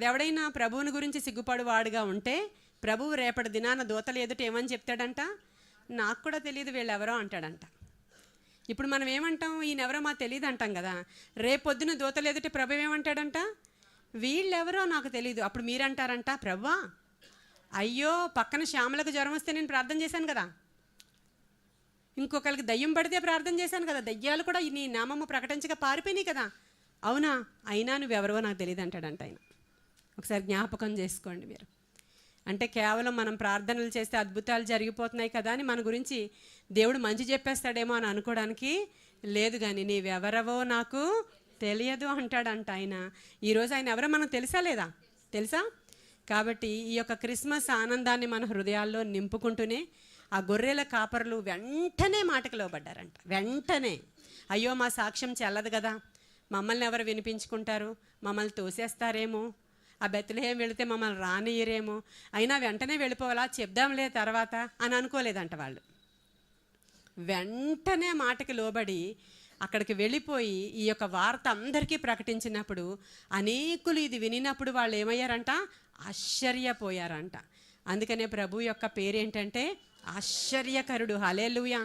అదెవడైనా ప్రభువుని గురించి సిగ్గుపడువాడుగా ఉంటే ప్రభువు రేపటి దినాన దూతలు ఎదుట ఏమని చెప్తాడంట, నాకు కూడా తెలియదు వీళ్ళెవరో అంటాడంట. ఇప్పుడు మనం ఏమంటాం, ఈయనెవరో మాకు తెలియదు అంటాం కదా. రేపొద్దున దూతలు ఎదుట ప్రభు ఏమంటాడంట, వీళ్ళెవరో నాకు తెలియదు. అప్పుడు మీరంటారంట, ప్రభువా అయ్యో పక్కన శ్యామలకు జ్వరం వస్తే నేను ప్రార్థన చేశాను కదా, ఇంకొకరికి దయ్యం పడితే ప్రార్థన చేశాను కదా, దయ్యాలు కూడా నీ నామము ప్రకటించక పారిపోయినాయి కదా, అవునా, అయినా నువ్వెవరో నాకు తెలియదు అంటాడంట ఆయన. ఒకసారి జ్ఞాపకం చేసుకోండి మీరు. అంటే కేవలం మనం ప్రార్థనలు చేస్తే అద్భుతాలు జరిగిపోతున్నాయి కదా అని మన గురించి దేవుడు మంచి చెప్పేస్తాడేమో అని అనుకోవడానికి లేదు. కానీ నీవెవరవో నాకు తెలియదు అంటాడంట ఆయన. ఈరోజు ఆయన ఎవరో మనకు తెలుసా లేదా? తెలుసా? కాబట్టి ఈ యొక్క క్రిస్మస్ ఆనందాన్ని మన హృదయాల్లో నింపుకుంటూనే ఆ గొర్రెల కాపరులు వెంటనే మాటకు లోబడ్డారంట. వెంటనే అయ్యో మా సాక్ష్యం చెల్లదు కదా, మమ్మల్ని ఎవరు వినిపించుకుంటారు, మమ్మల్ని తోసేస్తారేమో, ఆ బెత్లెహేం వెళితే మమ్మల్ని రానియరేమో, అయినా వెంటనే వెళ్ళిపోవాలా, చెప్దాంలే తర్వాత అని అనుకోలేదంట వాళ్ళు. వెంటనే మాటకి లోబడి అక్కడికి వెళ్ళిపోయి ఈ యొక్క వార్త అందరికీ ప్రకటించినప్పుడు అనేకులు ఇది వినినప్పుడు వాళ్ళు ఏమయ్యారంట, ఆశ్చర్యపోయారంట. అందుకనే ప్రభు యొక్క పేరేంటంటే ఆశ్చర్యకరుడు. హల్లెలూయా.